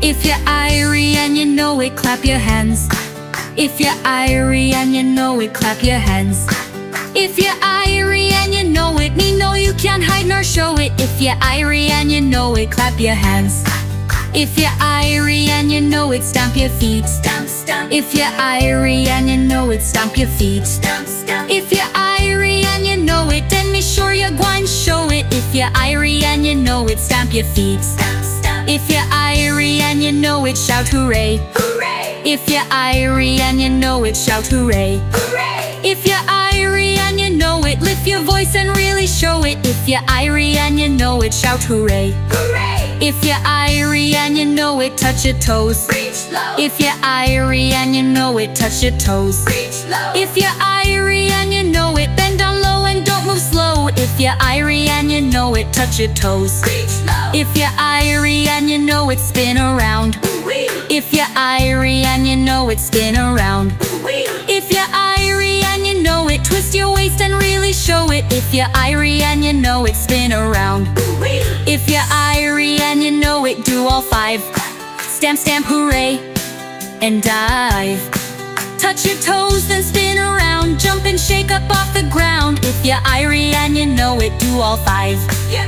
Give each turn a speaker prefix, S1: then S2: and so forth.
S1: If you're irie and you know it, clap your hands. If you're irie and you know it, clap your hands. If you're irie and you know it, me know you can't hide nor show it. If you're irie and you know it, clap your hands. If you're irie and you know it, stamp your feet. Stamp, stamp. If you're irie and you know it, stamp your feet. Stamp, stamp. If you're irie and you know it, then be sure your gwine show it. If you're irie and you know it, stamp your feet. Stamp, stamp. If you're irie and you know it, shout hooray. Hooray. If you're irie and you know it, shout hooray. Hooray. If you're irie and you know it, lift your voice and really show it. If you're irie and you know it, shout hooray. Hooray. If you're irie and you know it, touch your toes. Reach low. If you're irie and you know it, touch your toes. Reach low. If you're irie and you know it, bend down low and don't move slow. If you're irie and you know it, touch your toes. Reach low. If you're irie and you know it, spin around. Ooh-wee. If you're irie and you know it, spin around. Ooh-wee. If you're irie and you know it, twist your waist and really show it. If you're irie and you know it, spin around. Ooh-wee. If you're irie and you know it, do all five. Stamp, stamp, hooray, and dive. Touch your toes, then spin around. Jump and shake up off the ground. If you're irie and you know it, do all five. Yeah.